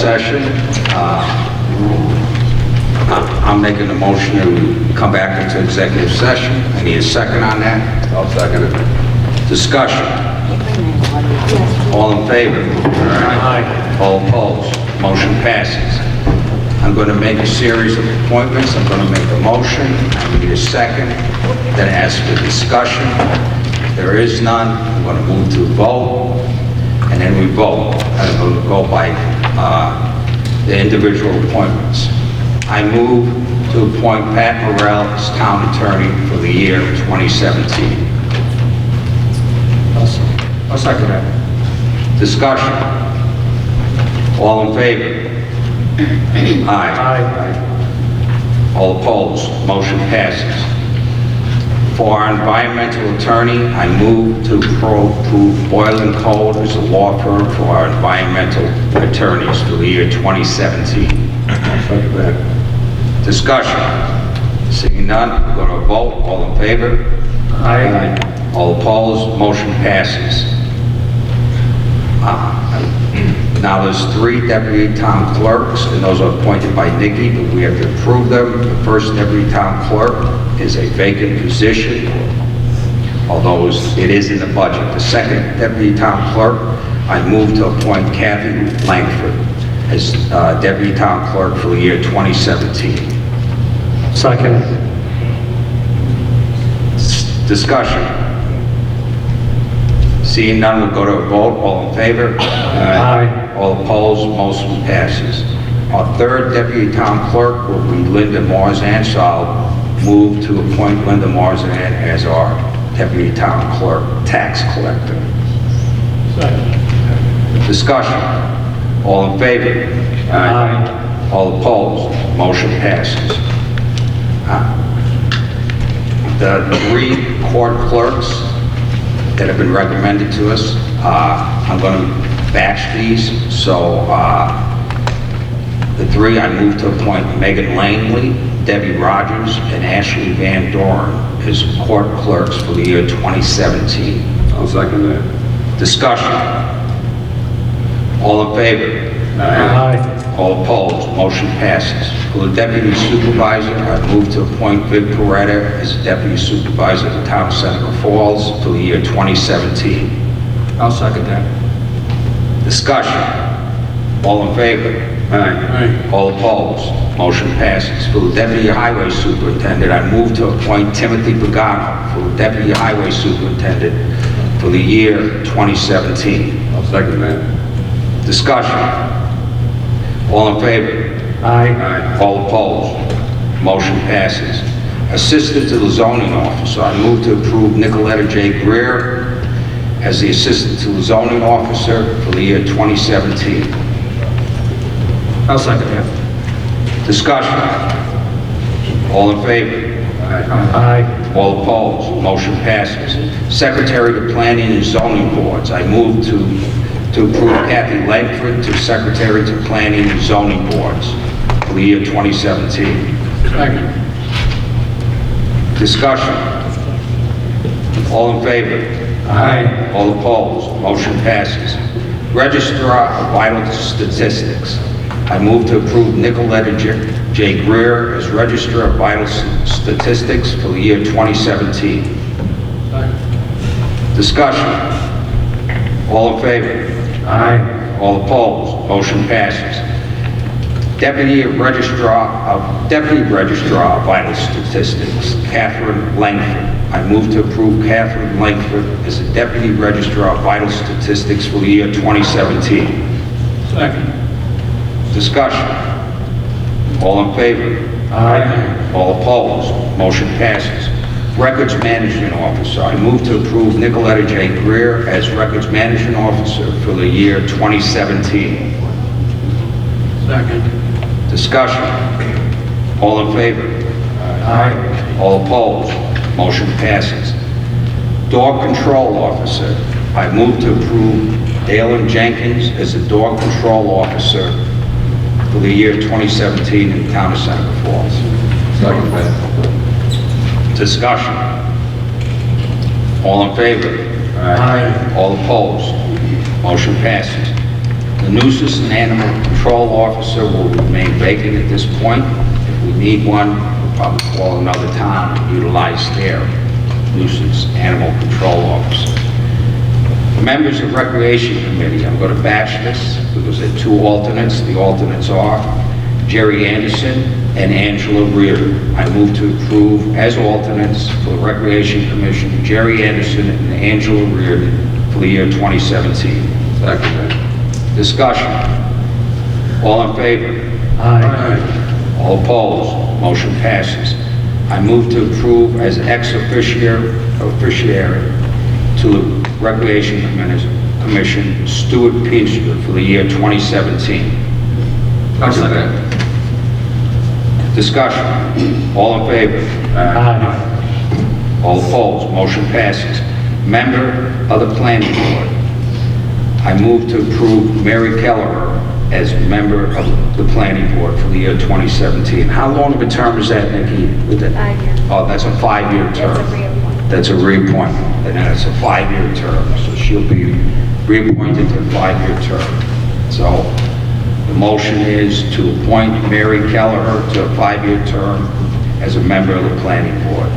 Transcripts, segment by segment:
session. I'm making the motion to come back into executive session. I need a second on that. I'll second it. Discussion. All in favor? Aye. All opposed? Motion passes. I'm going to make a series of appointments. I'm going to make a motion. I need a second. Then ask for discussion. If there is none, I'm going to move to a vote. And then we vote. I'm going to go by the individual appointments. I move to appoint Pat Morrell as town attorney for the year 2017. I'll second that. Discussion. All in favor? Aye. All opposed? Motion passes. For our environmental attorney, I move to approve Boyle & Code as a law firm for our environmental attorneys for the year 2017. Discussion. Seeing none, we're going to vote. All in favor? Aye. All opposed? Motion passes. Now there's 3 deputy town clerks, and those are appointed by Nikki, but we have to approve them. The first deputy town clerk is a vacant position, although it is in the budget. The second deputy town clerk, I move to appoint Kathy Langford as deputy town clerk for the year 2017. Second. Discussion. Seeing none, we'll go to a vote. All in favor? Aye. All opposed? Motion passes. Our third deputy town clerk will be Linda Marzan, so I'll move to appoint Linda Marzan as our deputy town clerk, tax collector. Second. Discussion. All in favor? Aye. All opposed? Motion passes. The 3 court clerks that have been recommended to us, I'm going to batch these. So the 3, I move to appoint Megan Langley, Debbie Rogers, and Ashley Van Doren as court clerks for the year 2017. I'll second that. Discussion. All in favor? Aye. All opposed? Motion passes. For the deputy supervisor, I move to appoint Vic Peretta as deputy supervisor of the town of Seneca Falls for the year 2017. I'll second that. Discussion. All in favor? Aye. All opposed? Motion passes. For the deputy highway superintendent, I move to appoint Timothy Pagano for the deputy highway superintendent for the year 2017. I'll second that. Discussion. All in favor? Aye. All opposed? Motion passes. Assistant to the zoning officer, I move to approve Nicoletta J. Greer as the assistant to the zoning officer for the year 2017. I'll second that. Discussion. All in favor? Aye. All opposed? Motion passes. Secretary to planning and zoning boards, I move to approve Kathy Langford to secretary to planning and zoning boards for the year 2017. Second. Discussion. All in favor? Aye. All opposed? Motion passes. Registrar of Vital Statistics, I move to approve Nicoletta J. Greer as Registrar of Vital Statistics for the year 2017. Discussion. All in favor? Aye. All opposed? Motion passes. Deputy Registrar of Vital Statistics, Catherine Langford. I move to approve Catherine Langford as the Deputy Registrar of Vital Statistics for the year 2017. Second. Discussion. All in favor? Aye. All opposed? Motion passes. Records Management Officer, I move to approve Nicoletta J. Greer as Records Management Officer for the year 2017. Second. Discussion. All in favor? Aye. All opposed? Motion passes. Dog Control Officer, I move to approve Dalen Jenkins as the Dog Control Officer for the year 2017 in the town of Seneca Falls. Second. Discussion. All in favor? Aye. All opposed? Motion passes. The nuisance and animal control officer will remain vacant at this point. If we need one, we'll probably call another town and utilize their nuisance animal control officer. Members of Recreation Committee, I'm going to batch this because there are two alternates. The alternates are Jerry Anderson and Angela Reardon. I move to approve as alternates for the Recreation Commission, Jerry Anderson and Angela Reardon for the year 2017. Second. Discussion. All in favor? Aye. All opposed? Motion passes. I move to approve as ex officio to the Recreation Commission, Stuart Pinster for the year 2017. Second. Discussion. All in favor? Aye. All opposed? Motion passes. Member of the Planning Board. I move to approve Mary Kelleher as member of the Planning Board for the year 2017. How long of a term is that, Nikki? 5 years. Oh, that's a 5-year term. It's a reappointment. That's a reappointment, and then it's a 5-year term, so she'll be reappointed to a 5-year term. So the motion is to appoint Mary Kelleher to a 5-year term as a member of the Planning Board.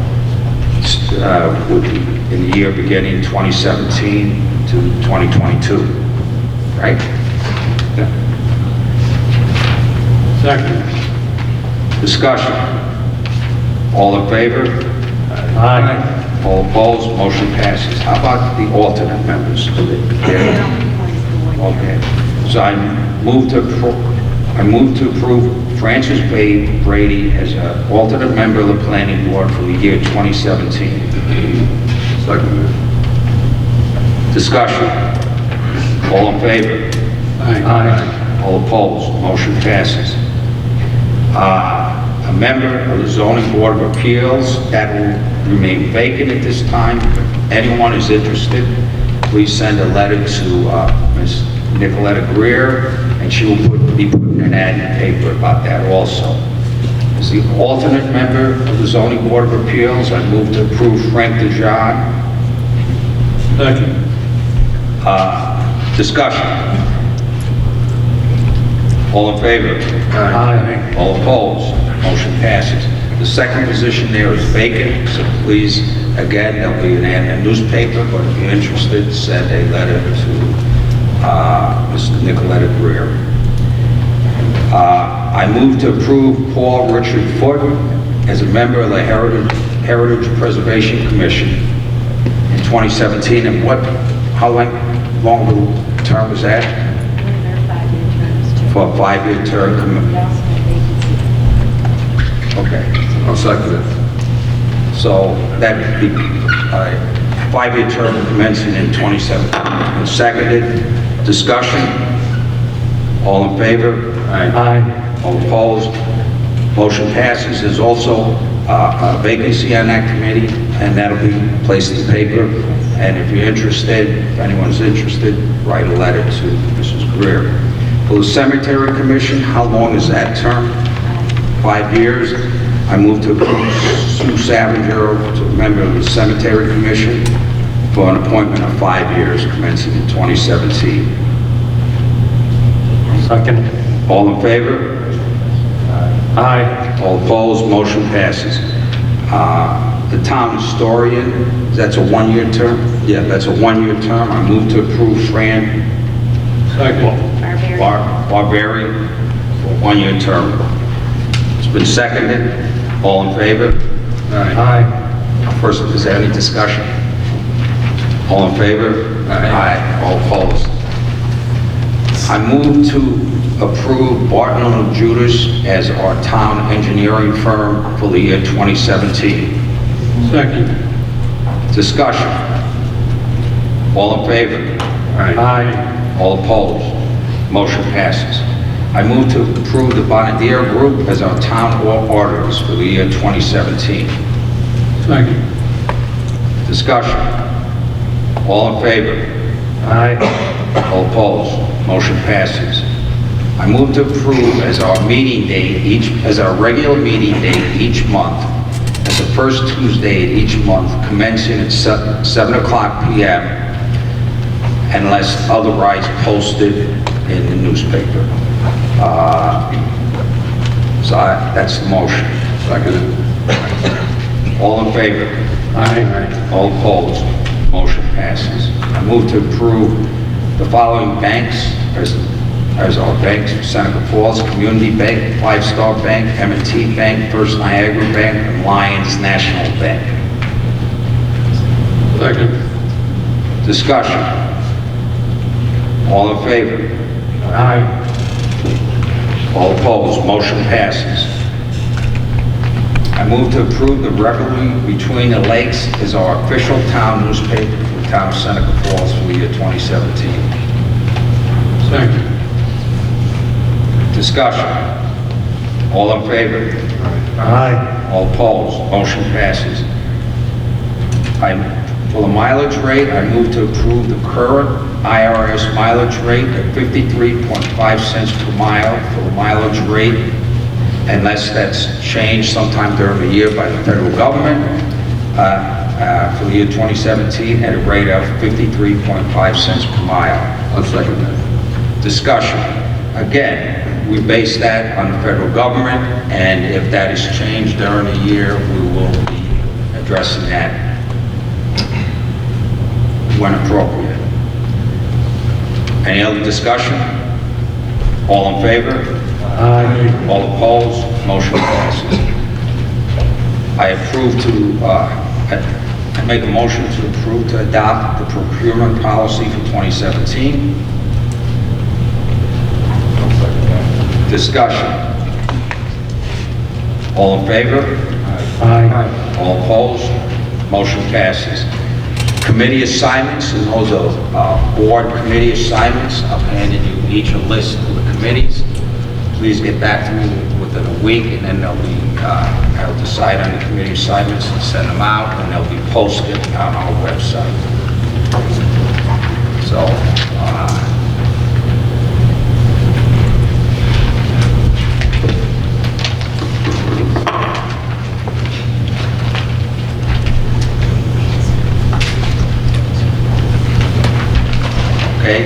In the year beginning 2017 to 2022, right? Yeah. Second. Discussion. All in favor? Aye. All opposed? Motion passes. How about the alternate members? Okay. So I move to approve Francis Brady as an alternate member of the Planning Board for the year 2017. Second. Discussion. All in favor? Aye. All opposed? Motion passes. A member of the Zoning Board of Appeals, that will remain vacant at this time. If anyone is interested, please send a letter to Ms. Nicoletta Greer, and she will be putting an ad in the paper about that also. As the alternate member of the Zoning Board of Appeals, I move to approve Frank DeJohn. Second. Discussion. All in favor? Aye. All opposed? Motion passes. The second position there is vacant, so please, again, there'll be an ad in the newspaper, but if you're interested, send a letter to Ms. Nicoletta Greer. I move to approve Paul Richard Foote as a member of the Heritage Preservation Commission in 2017. And how long of a term was that? For a 5-year term? Okay. I'll second it. So that would be a 5-year term commencing in 2017. And seconded. Discussion. All in favor? Aye. All opposed? Motion passes. There's also a vacancy on that committee, and that'll be placed in the paper. And if you're interested, if anyone's interested, write a letter to Mrs. Greer. For the Cemetery Commission, how long is that term? 5 years. I move to approve Sue Savinger to a member of the Cemetery Commission for an appointment of 5 years commencing in 2017. Second. All in favor? Aye. All opposed? Motion passes. The town historian, that's a 1-year term? Yeah, that's a 1-year term. I move to approve Fran Second. Barbary for a 1-year term. It's been seconded. All in favor? Aye. First, is there any discussion? All in favor? Aye. All opposed? I move to approve Barton and Judas as our town engineering firm for the year 2017. Second. Discussion. All in favor? Aye. All opposed? Motion passes. I move to approve the Bonadier Group as our town auditors for the year 2017. Second. Discussion. All in favor? Aye. All opposed? Motion passes. I move to approve as our meeting date as our regular meeting date each month, as the first Tuesday of each month, commencing at 7 o'clock p.m. unless otherwise posted in the newspaper. That's the motion. Second. All in favor? Aye. All opposed? Motion passes. I move to approve the following banks as our banks: Seneca Falls Community Bank, Five Star Bank, M&T Bank, First Niagara Bank, and Lions National Bank. Second. Discussion. All in favor? Aye. All opposed? Motion passes. I move to approve the Revelry Between the Lakes as our official town newspaper for the town of Seneca Falls for the year 2017. Second. Discussion. All in favor? Aye. All opposed? Motion passes. For the mileage rate, I move to approve the current IRS mileage rate at 53.5 cents per mile for the mileage rate, unless that's changed sometime during the year by the federal government, for the year 2017 at a rate of 53.5 cents per mile. I'll second that. Discussion. Again, we base that on the federal government, and if that is changed during the year, we will be addressing that when appropriate. Any other discussion? All in favor? Aye. All opposed? Motion passes. I make a motion to approve to adopt the procurement policy for 2017. Discussion. All in favor? Aye. All opposed? Motion passes. Committee assignments, and those are board committee assignments. I've handed you each a list of the committees. Please get back to me within a week, and then I'll decide on the committee assignments and send them out, and they'll be posted on our website. So, okay,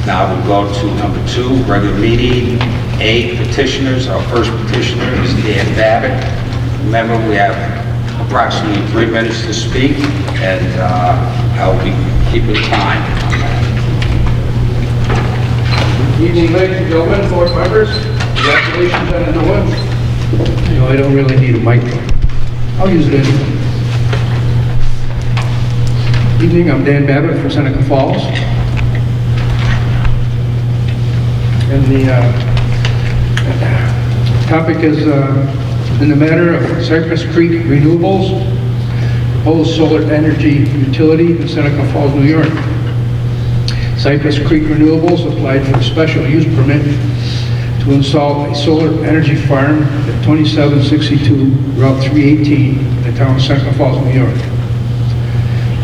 now we'll go to number 2, regular meeting. A, petitioners. Our first petitioner is Dan Babbitt. Remember, we have approximately 3 minutes to speak, and I'll be keeping time on that. Good evening, ladies and gentlemen, board members. Congratulations on the new one. You know, I don't really need a microphone. I'll use it anyway. Evening, I'm Dan Babbitt from Seneca Falls. And the topic is in the matter of Cypress Creek Renewables, proposed solar energy utility in Seneca Falls, New York. Cypress Creek Renewables applied for a special use permit to install a solar energy farm at 2762 Route 318 in the town of Seneca Falls, New York.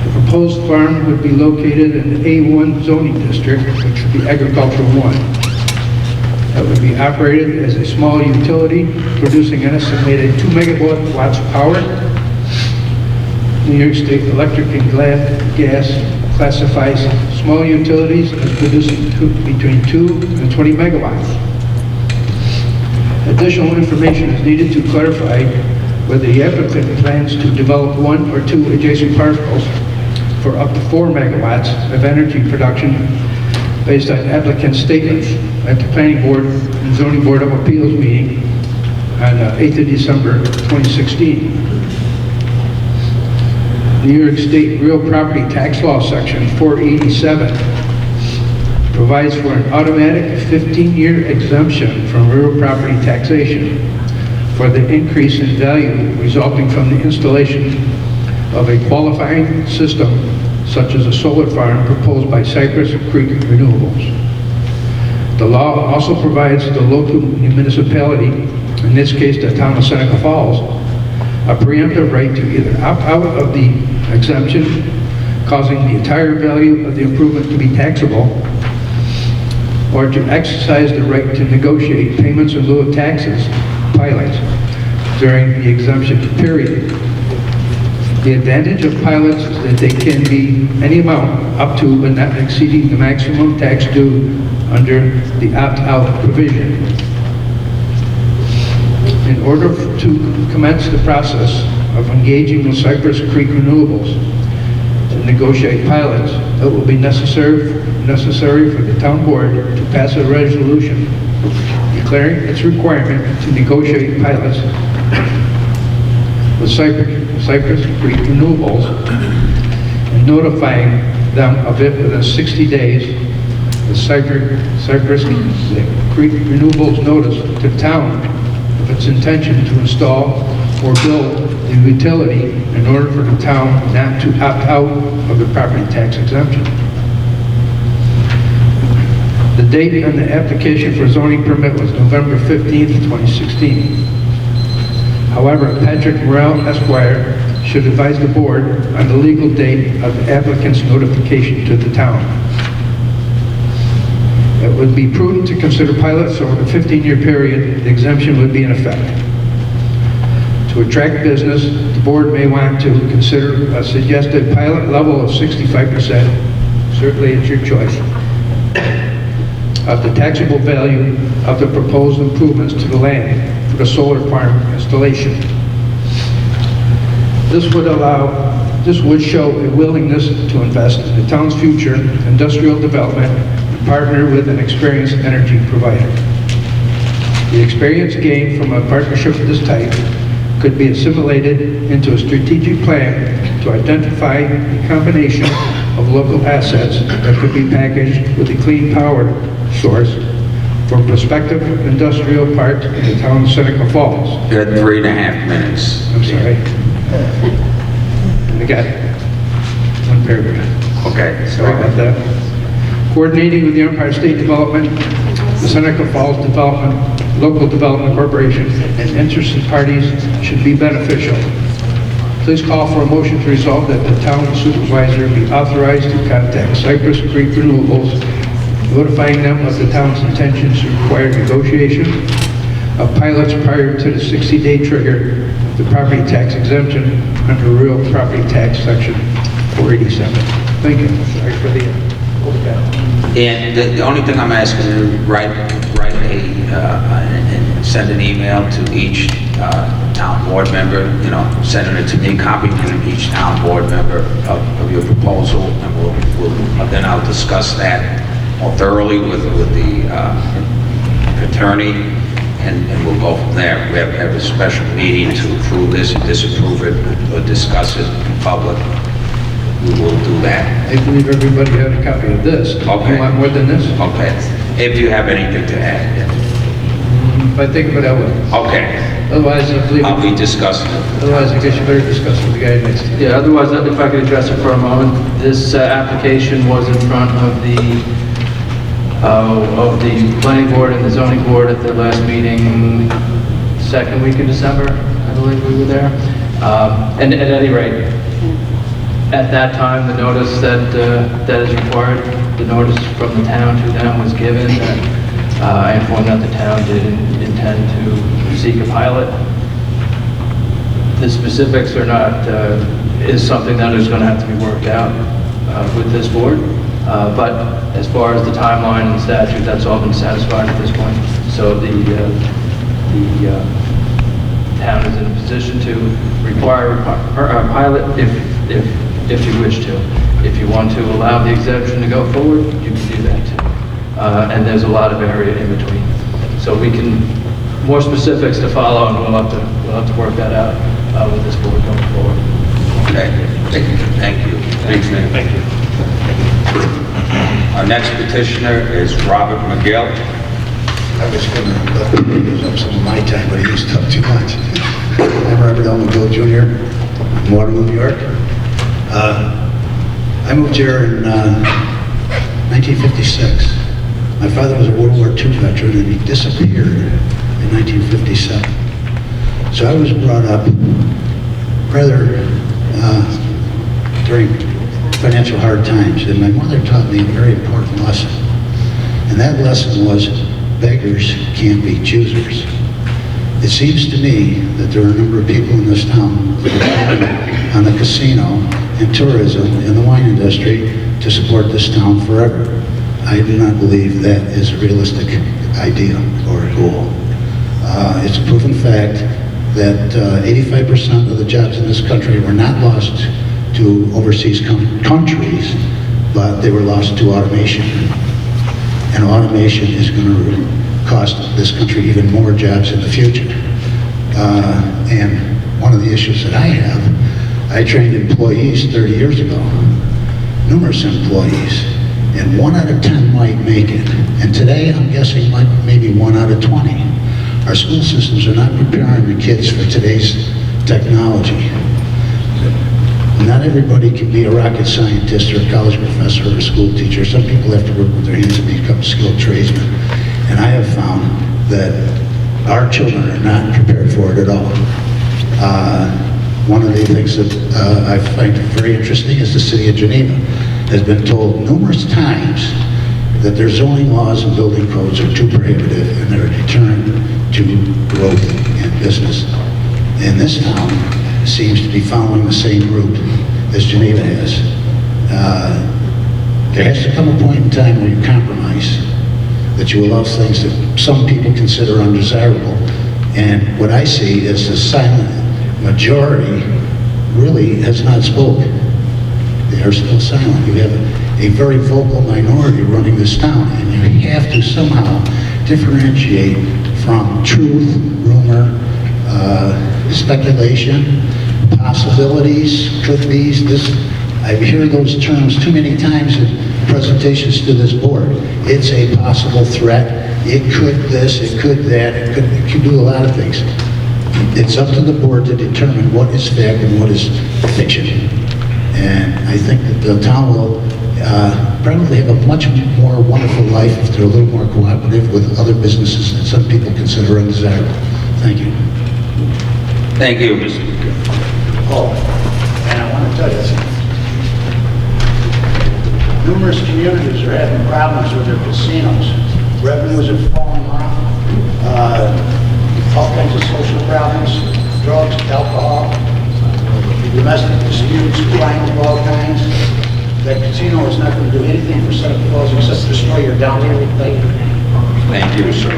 The proposed farm would be located in the A1 zoning district, which would be Agricultural 1. That would be operated as a small utility, producing an estimated 2 megawatts of power. New York State Electric and Gas classifies small utilities as producing between 2 and 20 megawatts. Additional information is needed to clarify whether the applicant plans to develop 1 or 2 adjacent parcels for up to 4 megawatts of energy production based on applicant's statements at the Planning Board and Zoning Board of Appeals meeting on 8th of December 2016. New York State Real Property Tax Law Section 487 provides for an automatic 15-year exemption from real property taxation for the increase in value resulting from the installation of a qualifying system such as a solar farm proposed by Cypress Creek Renewables. The law also provides the local municipality, in this case the town of Seneca Falls, a preemptive right to either opt out of the exemption, causing the entire value of the improvement to be taxable, or to exercise the right to negotiate payments in lieu of taxes, pilots, during the exemption period. The advantage of pilots is that they can be any amount up to but not exceeding the maximum tax due under the opt-out provision. In order to commence the process of engaging with Cypress Creek Renewables to negotiate pilots, it will be necessary for the town board to pass a resolution declaring its requirement to negotiate pilots with Cypress Creek Renewables and notifying them of it within 60 days. The Cypress Creek Renewables notice to the town of its intention to install or build the utility in order for the town not to opt out of the property tax exemption. The date on the application for zoning permit was November 15th, 2016. However, Patrick Morrell, Esquire, should advise the board on the legal date of the applicant's notification to the town. It would be prudent to consider pilots over the 15-year period the exemption would be in effect. To attract business, the board may want to consider a suggested pilot level of 65%, certainly it's your choice, of the taxable value of the proposed improvements to the land for the solar farm installation. This would show a willingness to invest in the town's future industrial development and partner with an experienced energy provider. The experience gained from a partnership of this type could be assimilated into a strategic plan to identify a combination of local assets that could be packaged with a clean power source for prospective industrial park in the town of Seneca Falls. You had 3.5 minutes. I'm sorry. I got one paragraph. Okay. Sorry about that. Coordinating with the Empire State Development, the Seneca Falls Development, Local Development Corporation, and interested parties should be beneficial. Please call for a motion to resolve that the town supervisor be authorized to contact Cypress Creek Renewables, notifying them of the town's intentions to require negotiation of pilots prior to the 60-day trigger of the property tax exemption under real property tax section 487. Thank you. Sorry for the And the only thing I'm asking you, and send an email to each town board member, sending it to me, copying each town board member of your proposal, and then I'll discuss that more thoroughly with the attorney, and we'll go from there. We have a special meeting to approve this, disapprove it, or discuss it in public. We will do that. I believe everybody had a copy of this. Okay. You want more than this? Okay. If you have anything to add. If I think of it, I will. Okay. Otherwise, I believe. I'll be discussing it. Otherwise, I guess you better discuss with the guy next to you. Yeah, otherwise, if I could address it for a moment, this application was in front of the planning board and the zoning board at their last meeting, second week in December, I believe we were there. And at any rate, at that time, the notice that is required, the notice from the town to them was given, and I informed that the town did intend to seek a pilot. The specifics are not, is something that is going to have to be worked out with this board. But as far as the timeline and statute, that's all been satisfied at this point. So the town is in a position to require a pilot if you wish to. If you want to allow the exemption to go forward, you can do that too. And there's a lot of area in between. So we can, more specifics to follow, and we'll have to work that out with this board going forward. Okay. Thank you. Thanks, man. Thank you. Our next petitioner is Robert McGill. I was going to let him use up some of my time, but he used up too much. I'm Robert L. McGill Jr. from Waterloo, New York. I moved here in 1956. My father was a World War II veteran, and he disappeared in 1957. So I was brought up rather during financial hard times, and my mother taught me a very important lesson. And that lesson was, beggars can't be choosers. It seems to me that there are a number of people in this town that are dependent on the casino and tourism and the wine industry to support this town forever. I do not believe that is a realistic idea or a goal. It's a proven fact that 85% of the jobs in this country were not lost to overseas countries, but they were lost to automation. And automation is going to cost this country even more jobs in the future. And one of the issues that I have, I trained employees 30 years ago, numerous employees, and 1 out of 10 might make it. And today, I'm guessing maybe 1 out of 20. Our school systems are not preparing the kids for today's technology. Not everybody can be a rocket scientist or a college professor or a school teacher. Some people have to work with their hands and become skilled tradesmen. And I have found that our children are not prepared for it at all. One of the things that I find very interesting is the city of Geneva has been told numerous times that their zoning laws and building codes are too prohibitive and they're a deterrent to growth and business. And this town seems to be following the same route as Geneva has. There has to come a point in time where you compromise, that you allow things that some people consider undesirable. And what I see is the silent majority really has not spoken. They are still silent. You have a very vocal minority running this town, and you have to somehow differentiate from truth, rumor, speculation, possibilities, could be's, this. I hear those terms too many times in presentations to this board. It's a possible threat. It could this, it could that, it could do a lot of things. It's up to the board to determine what is fact and what is fiction. And I think that the town will probably have a much more wonderful life if they're a little more cooperative with other businesses that some people consider undesirable. Thank you. Thank you, Mr. Oh, and I want to tell you something. Numerous communities are having problems with their casinos. Revenues are falling off. All kinds of social problems, drugs, alcohol, domestic disputes, crime of all kinds. That casino is not going to do anything for Seneca Falls except destroy your downtown. Thank you, sir.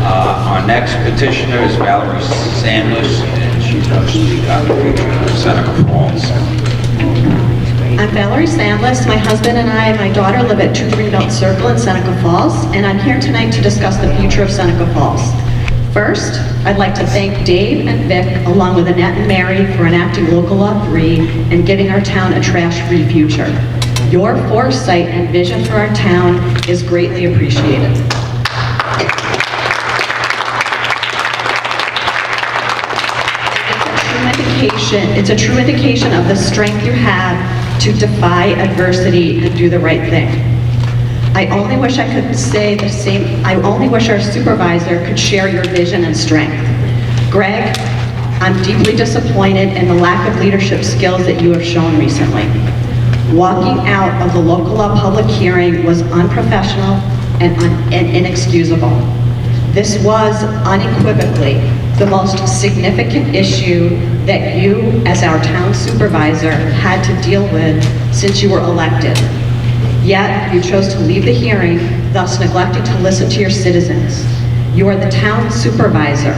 Our next petitioner is Valerie Sanders, and she's going to speak on behalf of Seneca Falls. I'm Valerie Sandless. My husband and I and my daughter live at 2 Greenbelt Circle in Seneca Falls, and I'm here tonight to discuss the future of Seneca Falls. First, I'd like to thank Dave and Vic, along with Annette and Mary, for enacting Local Law 3 and giving our town a trash-free future. Your foresight and vision for our town is greatly appreciated. It's a true indication of the strength you have to defy adversity and do the right thing. I only wish I could say the same. I only wish our supervisor could share your vision and strength. Greg, I'm deeply disappointed in the lack of leadership skills that you have shown recently. Walking out of the local law public hearing was unprofessional and inexcusable. This was unequivocally the most significant issue that you, as our town supervisor, had to deal with since you were elected. Yet, you chose to leave the hearing, thus neglecting to listen to your citizens. You are the town supervisor.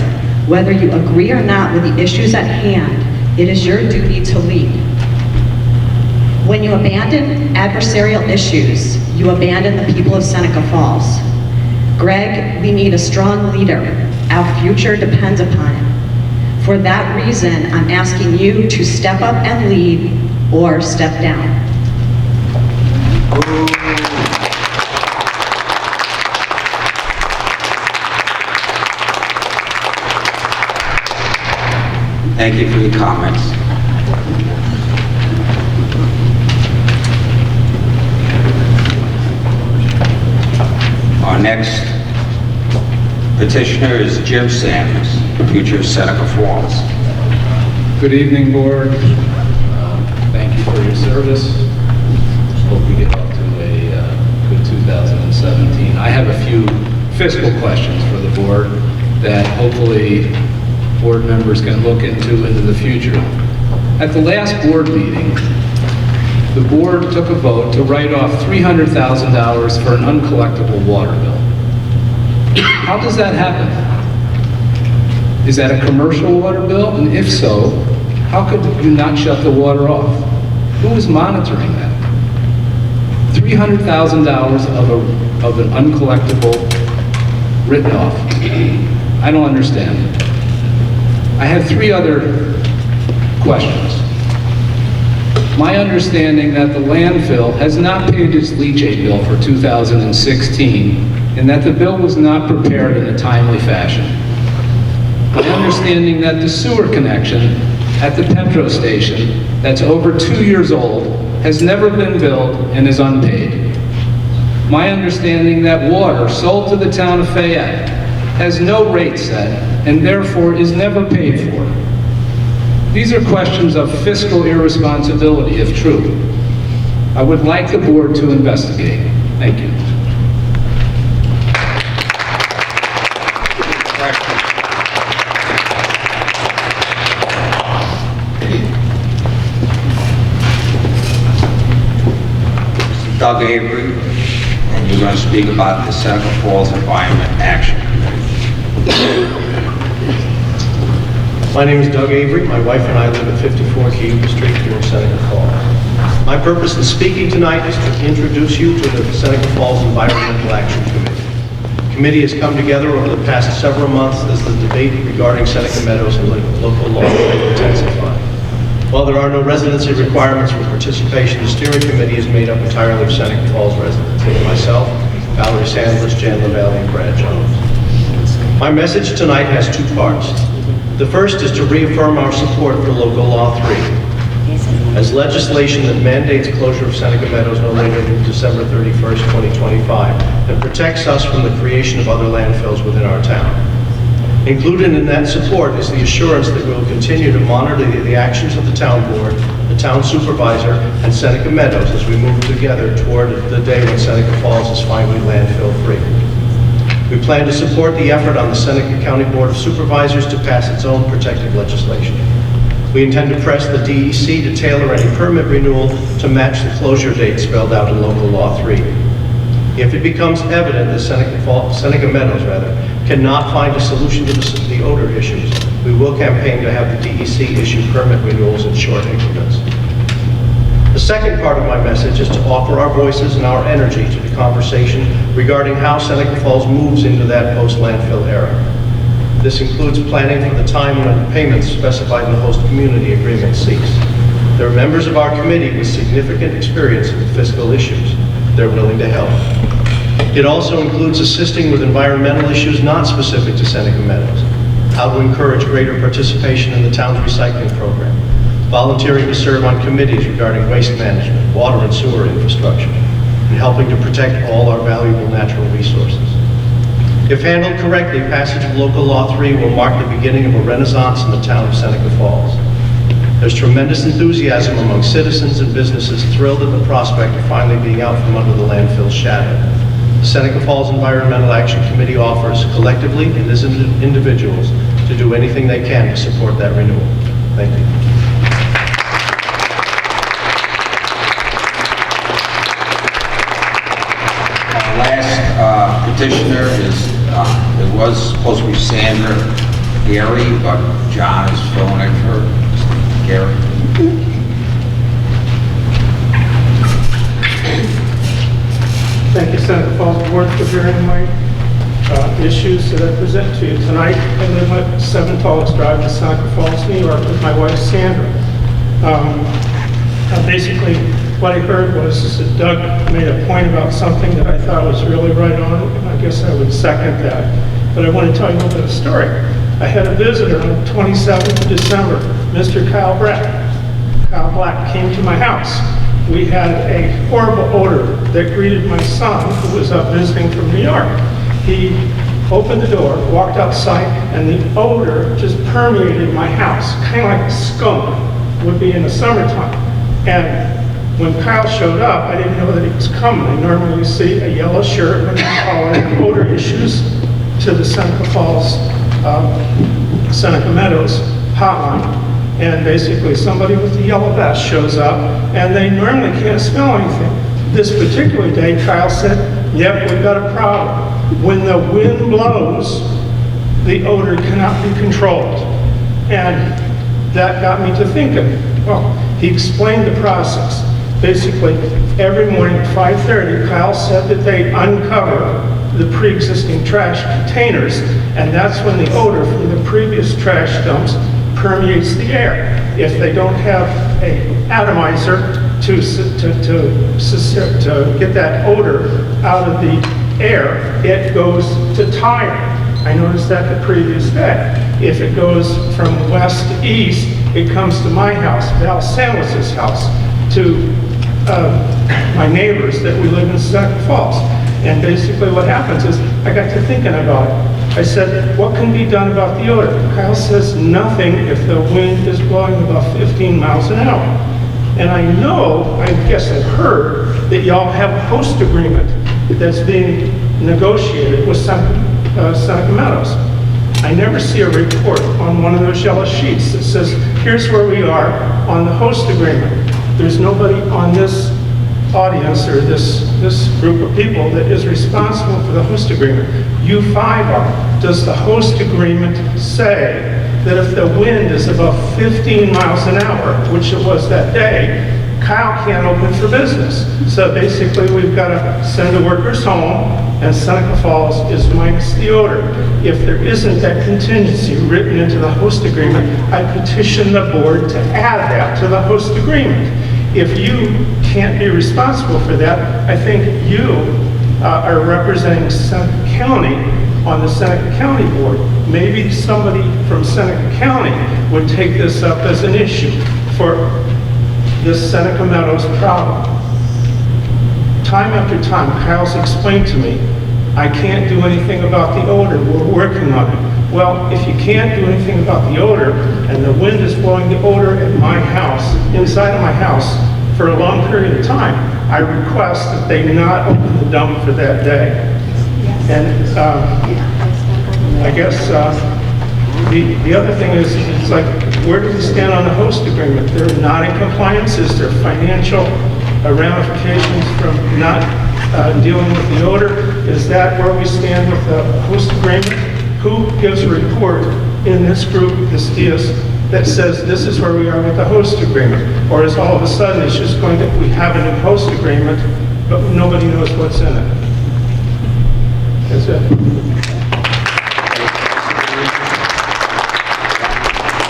Whether you agree or not with the issues at hand, it is your duty to lead. When you abandon adversarial issues, you abandon the people of Seneca Falls. Greg, we need a strong leader. Our future depends upon it. For that reason, I'm asking you to step up and lead or step down. Thank you for your comments. Our next petitioner is Jim Sanders, future of Seneca Falls. Good evening, Board. Thank you for your service. Hope we get off to a good 2017. I have a few fiscal questions for the Board that hopefully Board members can look into the future. At the last Board meeting, the board took a vote to write off $300,000 for an uncollectible water bill. How does that happen? Is that a commercial water bill? And if so, how could you not shut the water off? Who is monitoring that? $300,000 of an uncollectible written off. I don't understand. I have three other questions. My understanding that the landfill has not paid its leachate bill for 2016, and that the bill was not prepared in a timely fashion. My understanding that the sewer connection at the Petro station, that's over 2 years old, has never been billed and is unpaid. My understanding that water sold to the town of Fayette has no rate set and therefore is never paid for. These are questions of fiscal irresponsibility, if true. I would like the board to investigate. Thank you. Doug Avery, and you're going to speak about the Seneca Falls Environment Action Committee. My name is Doug Avery. My wife and I live at 54 Kew Street here in Seneca Falls. My purpose in speaking tonight is to introduce you to the Seneca Falls Environmental Action Committee. The committee has come together over the past several months as the debate regarding Seneca Meadows and local law has intensified. While there are no residency requirements for participation, the steering committee is made up entirely of Seneca Falls residents, myself, Valerie Sandless, Jan LaValle, and Brad Jones. My message tonight has two parts. The first is to reaffirm our support for Local Law 3 as legislation that mandates closure of Seneca Meadows no later than December 31st, 2025, and protects us from the creation of other landfills within our town. Included in that support is the assurance that we will continue to monitor the actions of the town board, the town supervisor, and Seneca Meadows as we move together toward the day when Seneca Falls is finally landfill free. We plan to support the effort on the Seneca County Board of Supervisors to pass its own protective legislation. We intend to press the DEC to tailor any permit renewal to match the closure date spelled out in Local Law 3. If it becomes evident that Seneca Meadows cannot find a solution to the odor issues, we will campaign to have the DEC issue permit renewals in short increments. The second part of my message is to offer our voices and our energy to the conversation regarding how Seneca Falls moves into that post-landfill era. This includes planning for the time when payments specified in the host community agreement cease. There are members of our committee with significant experience in fiscal issues. They're willing to help. It also includes assisting with environmental issues not specific to Seneca Meadows, how to encourage greater participation in the town's recycling program, volunteering to serve on committees regarding waste management, water and sewer infrastructure, and helping to protect all our valuable natural resources. If handled correctly, passage of Local Law 3 will mark the beginning of a renaissance in the town of Seneca Falls. There's tremendous enthusiasm among citizens and businesses thrilled at the prospect of finally being out from under the landfill's shadow. The Seneca Falls Environmental Action Committee offers, collectively and as individuals, to do anything they can to support that renewal. Thank you. Our last petitioner is, it was supposed to be Sandra Gary, but John is filling in for Gary. Thank you, Seneca Falls Board, for hearing my issues that I present to you tonight. I live at 7 Tulloch Drive in Seneca Falls, New York, with my wife, Sandra. Basically, what I heard was that Doug made a point about something that I thought was really right on, and I guess I would second that. But I want to tell you a little bit of a story. I had a visitor on the 27th of December, Mr. Kyle Black. Kyle Black came to my house. We had a horrible odor that greeted my son, who was up visiting from New York. He opened the door, walked outside, and the odor just permeated my house, kind of like a skunk would be in the summertime. And when Kyle showed up, I didn't know that he was coming. I normally see a yellow shirt when I call in odor issues to the Seneca Falls, Seneca Meadows hotline. and basically somebody with a yellow vest shows up, and they normally can't smell anything. This particular day, Kyle said, yep, we've got a problem. When the wind blows, the odor cannot be controlled. And that got me to thinking. Well, he explained the process. Basically, every morning at 5:30, Kyle said that they uncover the pre-existing trash containers, and that's when the odor from the previous trash dumps permeates the air. If they don't have an atomizer to get that odor out of the air, it goes to tire. I noticed that the previous day. If it goes from west to east, it comes to my house, Val Sandwich's house, to my neighbors that we live in Seneca Falls. And basically what happens is, I got to thinking about it. I said, what can be done about the odor? Kyle says nothing if the wind is blowing about 15 miles an hour. And I know, I guess I've heard, that y'all have a host agreement that's being negotiated with Seneca Meadows. I never see a report on one of those yellow sheets that says, here's where we are on the host agreement. There's nobody on this audience or this group of people that is responsible for the host agreement. You five are. Does the host agreement say that if the wind is above 15 miles an hour, which it was that day, Kyle can't open for business? So basically we've got to send the workers home, and Seneca Falls is minus the odor. If there isn't that contingency written into the host agreement, I petition the board to add that to the host agreement. If you can't be responsible for that, I think you are representing Seneca County on the Seneca County Board. Maybe somebody from Seneca County would take this up as an issue for this Seneca Meadows problem. Time after time, Kyle's explained to me, I can't do anything about the odor, we're working on it. Well, if you can't do anything about the odor, and the wind is blowing the odor at my house, inside of my house, for a long period of time, I request that they not open the dump for that day. And I guess the other thing is, it's like, where do we stand on the host agreement? They're not in compliance. Is there financial ramifications from not dealing with the odor? Is that where we stand with the host agreement? Who gives a report in this group, this DS, that says this is where we are with the host agreement? Or is all of a sudden it's just going to, we have a new host agreement, but nobody knows what's in it? That's it.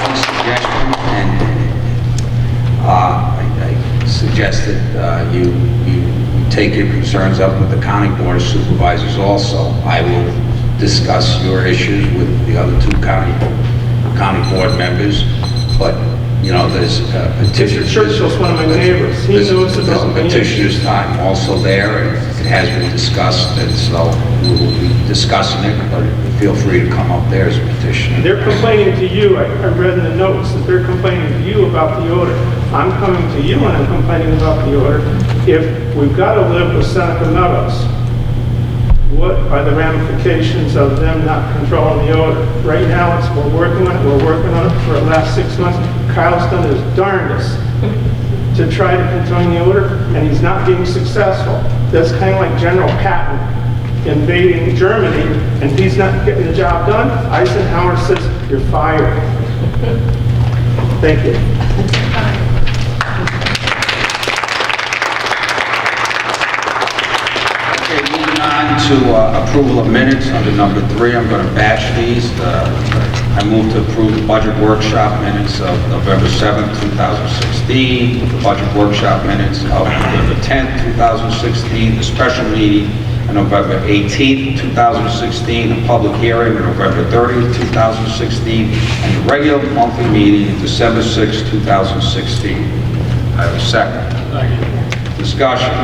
One suggestion, and I suggest that you take your concerns up with the county board of supervisors also. I will discuss your issues with the other two county board members, but, you know, there's petitioners. Churchill's one of my neighbors. He knows about There's a petitioner's time also there, and it has been discussed, and so we will be discussing it, but feel free to come up there as a petitioner. They're complaining to you. I read in the notes that they're complaining to you about the odor. I'm coming to you and I'm complaining about the odor. If we've got to live with Seneca Meadows, what are the ramifications of them not controlling the odor? Right now, we're working on it for the last 6 months. Kyle's done his darndest to try to contain the odor, and he's not being successful. That's kind of like General Patton invading Germany, and he's not getting the job done. Eisenhower says, you're fired. Thank you. Okay, moving on to approval of minutes under number 3. I'm going to batch these. I move to approve the budget workshop minutes of November 7th, 2016, the budget workshop minutes of November 10th, 2016, the special meeting on November 18th, 2016, a public hearing on November 30th, 2016, and the regular monthly meeting December 6th, 2016. I have a second. Discussion.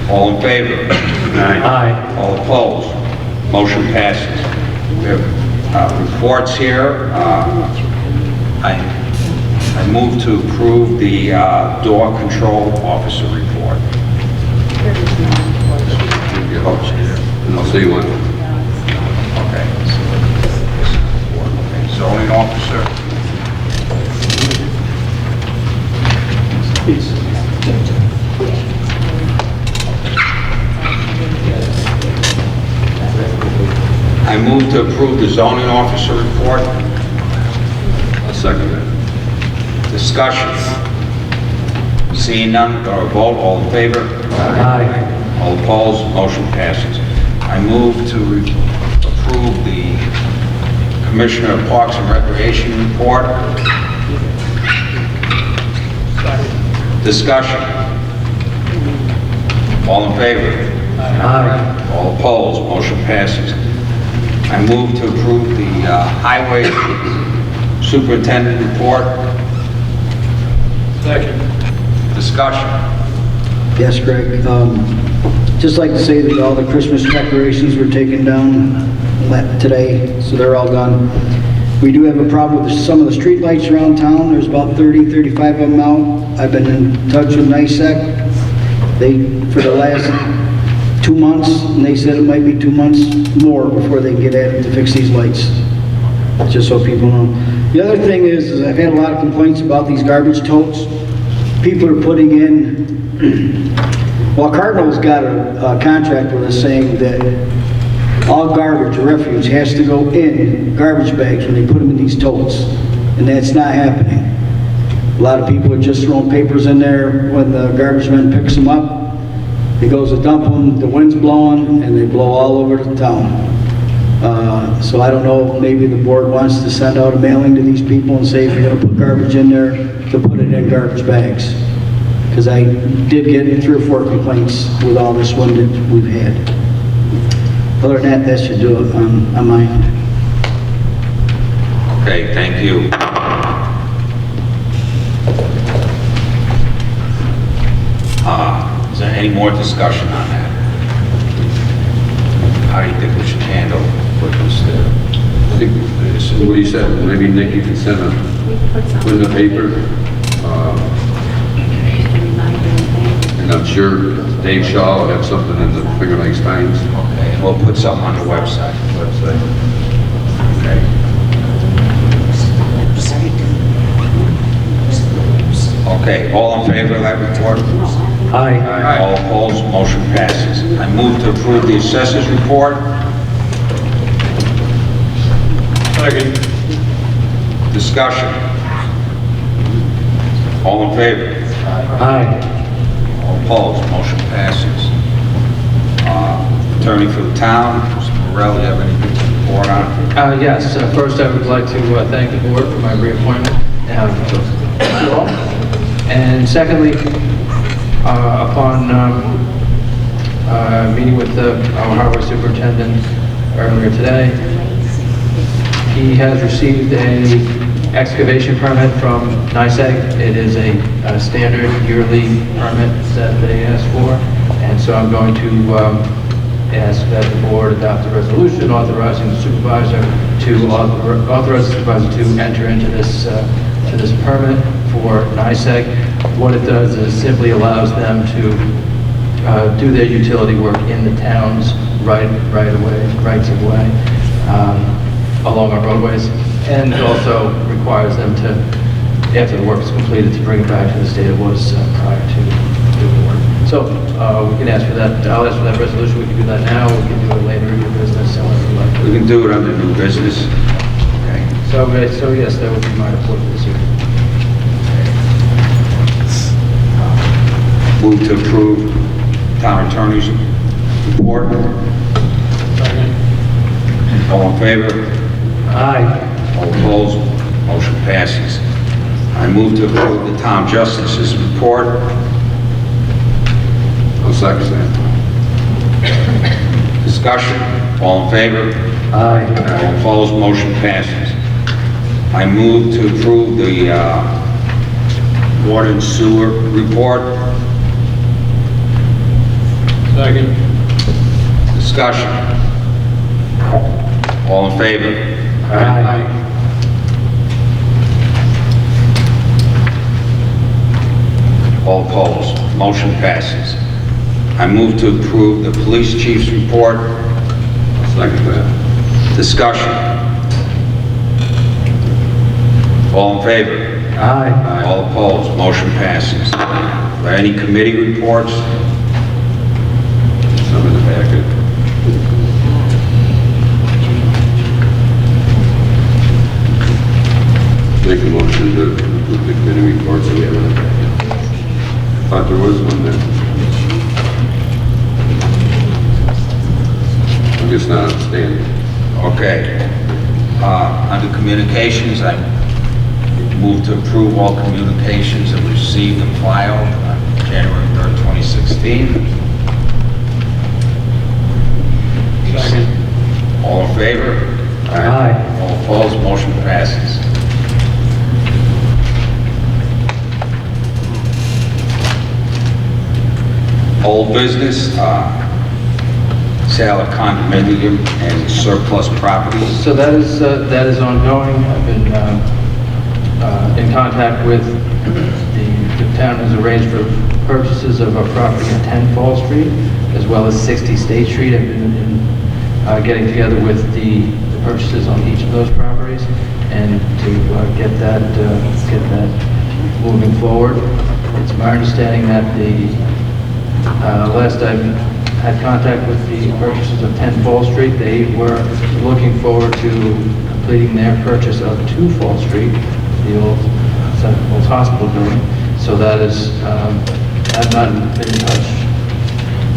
All in favor? Aye. All opposed? Motion passes. We have reports here. I move to approve the door control officer report. I'll see you one. Okay. Zoning officer. approve the zoning officer report. I'll second that. Discussion. Seeing none, or a vote, all in favor? Aye. All opposed, motion passes. I move to approve the Commissioner of Parks and Recreation report. Discussion. All in favor? Aye. All opposed, motion passes. I move to approve the Highway Superintendent report. Second. Discussion. Yes, Greg. Just like to say that all the Christmas decorations were taken down today, so they're all done. We do have a problem with some of the street lights around town. There's about 30, 35 of them out. I've been in touch with NICEC. For the last 2 months, and they said it might be 2 months more before they can get at it to fix these lights, just so people know. The other thing is I've had a lot of complaints about these garbage totes. People are putting in, well, Cardinal's got a contract with us saying that all garbage or refuse has to go in garbage bags when they put them in these totes, and that's not happening. A lot of people are just throwing papers in there when the garbage man picks them up. He goes to dump them, the wind's blowing, and they blow all over the town. So I don't know if maybe the board wants to send out a mailing to these people and say if you're going to put garbage in there, to put it in garbage bags. Because I did get 3 or 4 complaints with all this wind that we've had. Other than that should do it on my end. Okay, thank you. Is there any more discussion on that? How do you think we should handle what was there? I think, what you said, maybe Nick, you can send put in the paper. And I'm sure Dave Shaw will have something in the Finger Lakes Times. Okay, and we'll put something on the website. Okay. Okay, all in favor of that report? Aye. All opposed, motion passes. I move to approve the assessors report. Second. Discussion. All in favor? Aye. All opposed, motion passes. Attorney for the town, Mr. Morrell, you have anything to report on? Yes, first I would like to thank the board for my reappointment. Thank you all. And secondly, upon meeting with our highway superintendent earlier today, he has received a excavation permit from NICEG. It is a standard yearly permit that they ask for, and so I'm going to ask that the board adopt a resolution authorizing the supervisor to authorize the supervisor to enter into this permit for NICEG. What it does is simply allows them to do their utility work in the town's rights of way along our roadways, and it also requires them to, after the work is completed, to bring it back to the state it was prior to doing the work. So we can ask for that. I'll ask for that resolution. We can do that now. We can do it later in your business. However you like. We can do it under new business. Okay. So yes, that would be my report for this evening. Move to approve town attorney's report. All in favor? Aye. All opposed? Motion passes. I move to approve the town justice's report. I'll second that. Discussion. All in favor? Aye. All opposed? Motion passes. I move to approve the water and sewer report. Second. Discussion. All in favor? Aye. All opposed? Motion passes. I move to approve the police chief's report. Second that. Discussion. All in favor? Aye. All opposed? Motion passes. Are there any committee reports? Some in the packet. addition to the committee reports that we haven't had yet? Thought there was one there. I guess not, understand. Okay. Under communications, I move to approve all communications that were received and filed on January 3rd, 2016. Second. All in favor? Aye. All opposed, motion passes. Old business, sale of condominium and surplus properties. So that is ongoing. I've been in contact with the town has arranged for purchases of a property at 10 Fall Street, as well as 60 State Street. I've been getting together with the purchases on each of those properties, and to get that moving forward. It's my understanding that the last I had contact with the purchasers of 10 Fall Street, they were looking forward to completing their purchase of 2 Fall Street, the old Seneca Falls Hospital building. So that is, I've not been in touch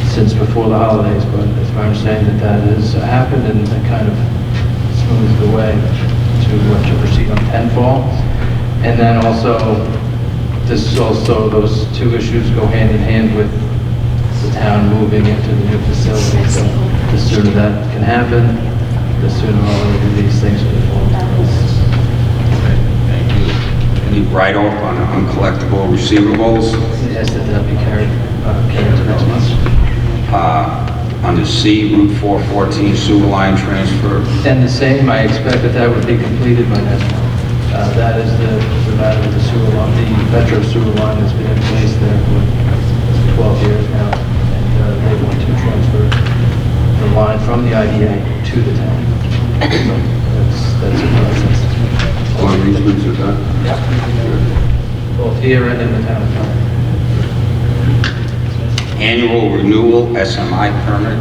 since before the holidays, but it's my understanding that has happened, and that kind of smooths the way to proceed on 10 Fall. And then also, those two issues go hand in hand with the town moving into the new facility. So the sooner that can happen, the sooner all of these things will fall into place. Thank you. Any write-off on uncollectible receivables? Yes, that be carried to next month. Under C, Route 414 sewer line transfer. And the same, I expect that would be completed by next month. That is the matter with the sewer line, the Metro sewer line that's been in place there for 12 years now. And they want to transfer the line from the IDA to the town. So that's a process. All arrangements are done? Both here and in the town. Annual renewal SMI permit.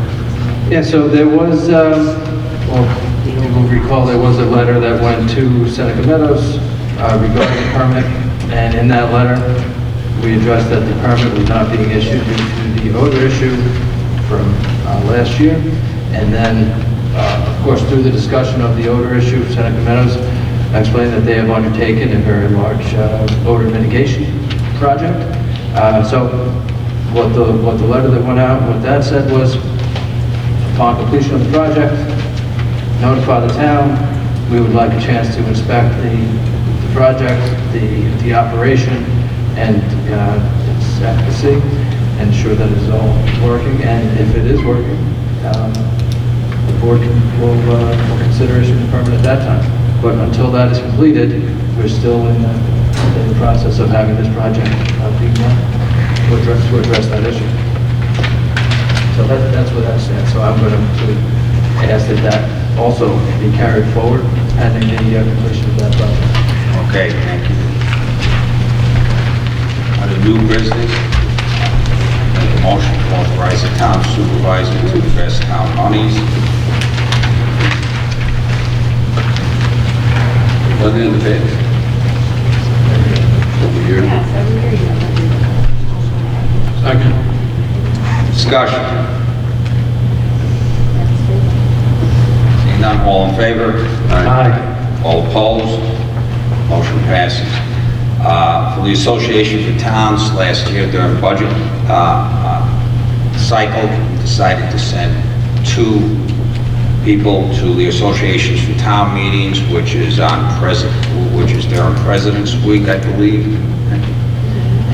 Yeah, so there was, well, you will recall there was a letter that went to Seneca Meadows regarding the permit, and in that letter, we addressed that the permit was not being issued due to the odor issue from last year. And then, of course, through the discussion of the odor issue, Seneca Meadows explained that they have undertaken a very large odor mitigation project. So what the letter that went out, what that said was, upon completion of the project, notify the town, we would like a chance to inspect the project, the operation, and its efficacy, and ensure that it's all working, and if it is working, the board will consider issuing the permit at that time. But until that is completed, we're still in the process of having this project being done to address that issue. So that's where that stands. So I'm going to ask that also be carried forward pending the completion of that project. Okay, thank you. Under new business, make a motion to authorize the town supervisor to invest town monies. Was it in the page? Over here? Second. Discussion. Seeing none, all in favor? Aye. All opposed? Motion passes. For the Association for Towns, last year during budget cycle, we decided to send 2 people to the Associations for Town meetings, which is during President's Week, I believe.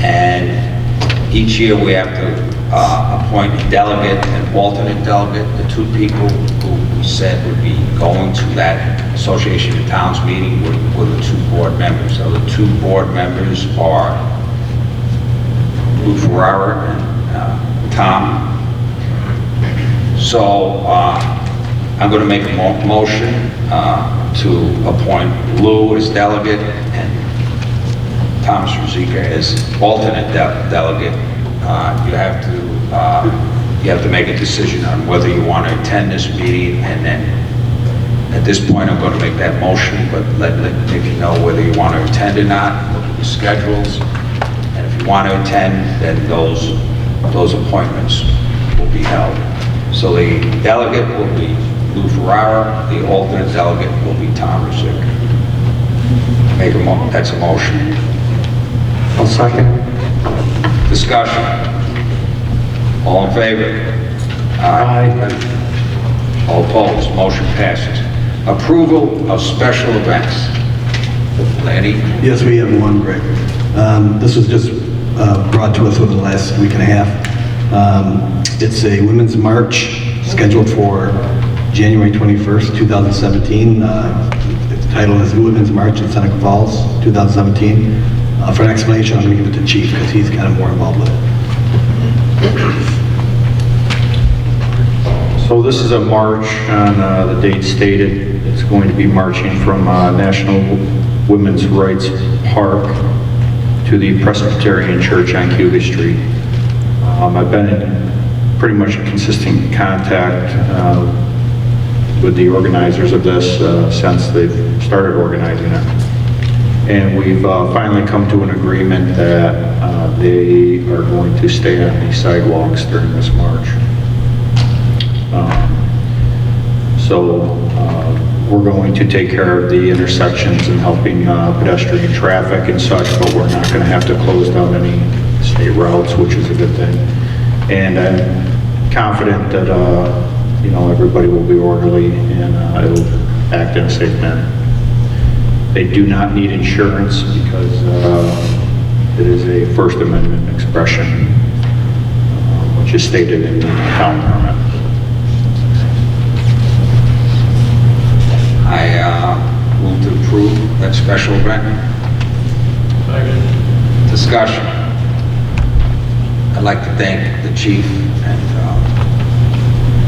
And each year we have to appoint a delegate and alternate delegate. The 2 people who we said would be going to that Association of Towns meeting were the 2 board members. So the 2 board members are Lou Ferrara and Tom. So I'm going to make a motion to appoint Lou as delegate and Thomas Ruzicka as alternate delegate. You have to make a decision on whether you want to attend this meeting and then At this point, I'm going to make that motion, but let Nikki know whether you want to attend or not, look at the schedules. And if you want to attend, then those appointments will be held. So the delegate will be Lou Ferrara, the alternate delegate will be Tom Rosick. That's a motion. I'll second. Discussion. All in favor? Aye. All opposed? Motion passes. Approval of special events. Lanny? Yes, we have one, Greg. This was just brought to us within the last week and a half. It's a women's march scheduled for January 21st, 2017. The title is Women's March in Seneca Falls, 2017. For an explanation, I'm going to give it to Chief because he's kind of more involved with it. So this is a march on the date stated. It's going to be marching from National Women's Rights Park to the Presbyterian Church on Cuba Street. I've been in pretty much consistent contact with the organizers of this since they've started organizing it. And we've finally come to an agreement that they are going to stay on the sidewalks during this march. We're going to take care of the intersections and helping pedestrian traffic and such, but we're not going to have to close down any state routes, which is a good thing. And I'm confident that everybody will be orderly and it'll act in a safe manner. They do not need insurance because it is a First Amendment expression, which is stated in the town permit. I move to approve that special event. Discussion. I'd like to thank the chief and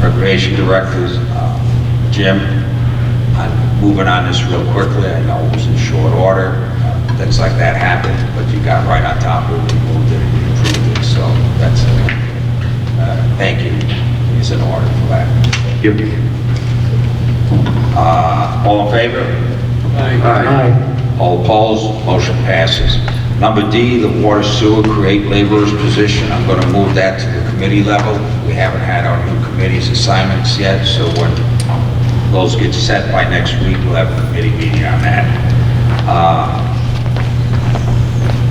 recreation directors, Jim, on moving on this real quickly. I know it was in short order. Things like that happen, but you got right on top of it, you moved it, you approved it, so that's thank you. It's in order for that. Yep. All in favor? Aye. All opposed? Motion passes. Number D, the water sewer create laborers position. I'm going to move that to the committee level. We haven't had our new committee's assignments yet, so when those get set by next week, we'll have a committee meeting on that.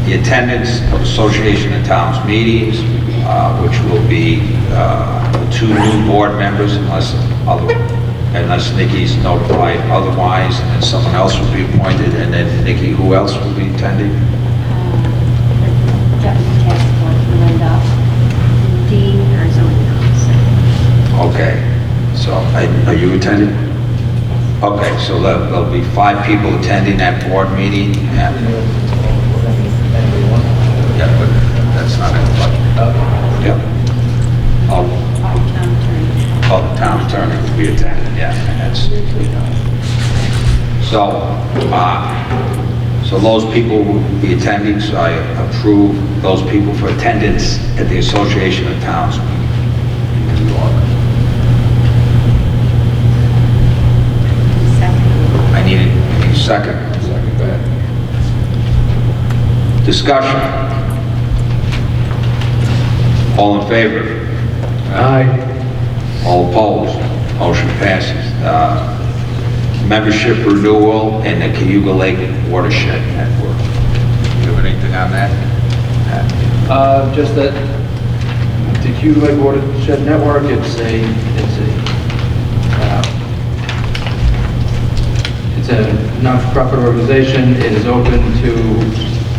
The attendance of Association of Towns meetings, which will be 2 new board members unless Nikki's notified otherwise, and then someone else will be appointed, and then Nikki, who else will be attending? Deputy Task Force, Melinda, Dean, our zoning officer. Okay, so are you attending? Okay, so there'll be 5 people attending that board meeting, and yeah, but that's not in the budget. Yeah. The town attorney will be attending, yeah, and that's, so those people will be attending, so I approve those people for attendance at the Association of Towns meeting in New York. I need a second. Second that. Discussion. All in favor? Aye. All opposed? Motion passes. Membership renewal in the Cayuga Lake Watershed Network. You have anything on that? Just that the Cayuga Lake Watershed Network, it's a non-profit organization. It is open to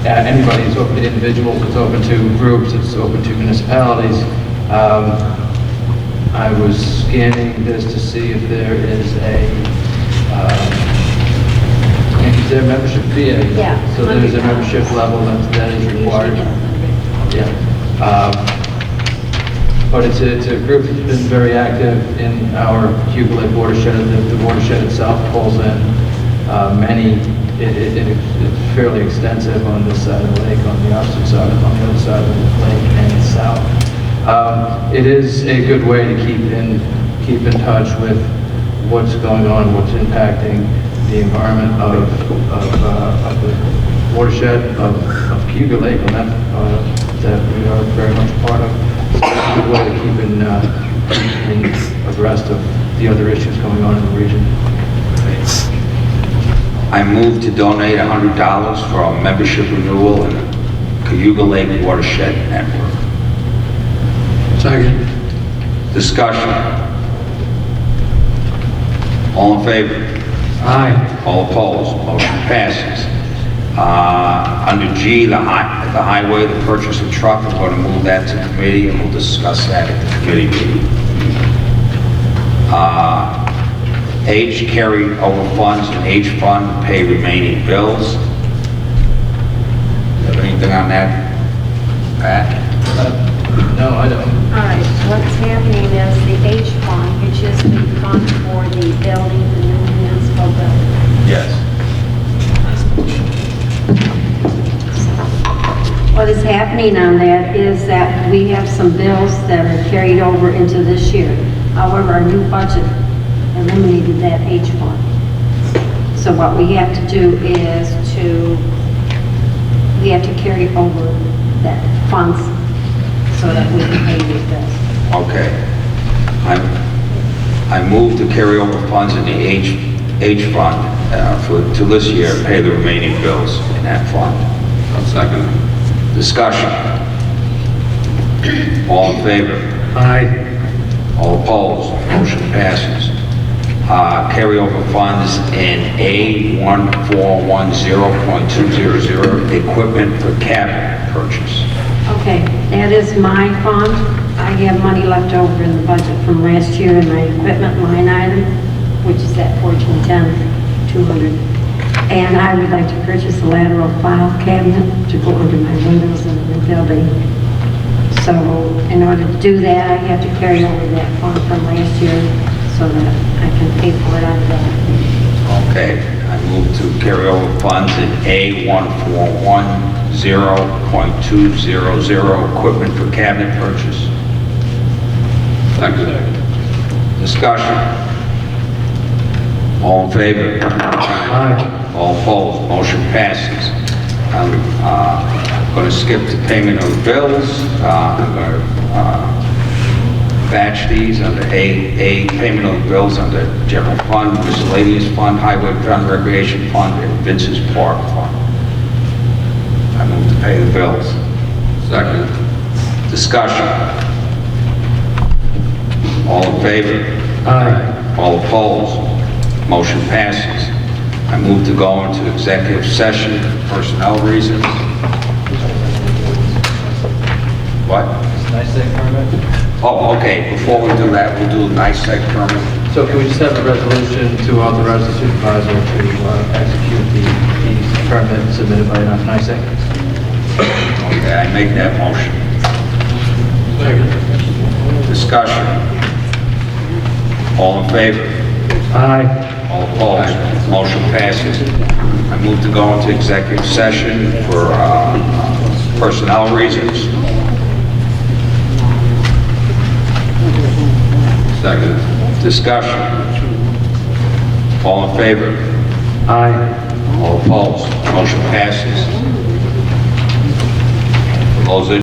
anybody. It's open to individuals. It's open to groups. It's open to municipalities. I was scanning this to see if there is is there a membership fee? Yeah. So there's a membership level that is required. Yeah. But it's a group that's been very active in our Cayuga Lake watershed. The watershed itself pulls in it's fairly extensive on this side of the lake, on the opposite side, on the other side of the lake and south. It is a good way to keep in touch with what's going on, what's impacting the environment of the watershed of Cayuga Lake, and that we are very much part of. It's a good way to keep abreast of the other issues going on in the region. I move to donate $100 for our membership renewal in the Cayuga Lake Watershed Network. Second. Discussion. All in favor? Aye. All opposed? Motion passes. Under G, the highway, the purchase of truck, I'm going to move that to committee, and we'll discuss that at the committee meeting. H, carry over funds in H fund, pay remaining bills. You have anything on that, Pat? No, I don't. All right, what's happening is the H fund, which is the fund for the building, the new municipal building. Yes. What is happening on that is that we have some bills that are carried over into this year. However, our new budget eliminated that H fund. So what we have to do is we have to carry over that funds so that we can pay these bills. Okay. I move to carry over funds in the H fund to this year, pay the remaining bills in that fund. I'll second it. Discussion. All in favor? Aye. All opposed? Motion passes. Carryover funds in A1410.200, equipment for cabinet purchase. Okay, that is my fund. I have money left over in the budget from last year in my equipment line item, which is at 1410-200. And I would like to purchase a lateral file cabinet to go under my windows in the new building. So in order to do that, I have to carry over that fund from last year so that I can pay for it out of that. Okay. I move to carry over funds in A1410.200, equipment for cabinet purchase. Second. Discussion. All in favor? Aye. All opposed? Motion passes. I'm going to skip to payment of bills. I'm going to batch these under A, payment of bills under general fund, miscellaneous fund, highway fund, recreation fund, and Vincent's Park fund. I move to pay the bills. Second. Discussion. All in favor? Aye. All opposed? Motion passes. I move to go into executive session for personnel reasons. What? Nice thing, permit. Oh, okay, before we do that, we'll do a nice seg permit. So can we just have a resolution to authorize the supervisor to execute the permit submitted by NICEAG? Okay, I make that motion. Discussion. All in favor? Aye. All opposed? Motion passes. I move to go into executive session for personnel reasons. Second. Discussion. All in favor? Aye. All opposed? Motion passes. For those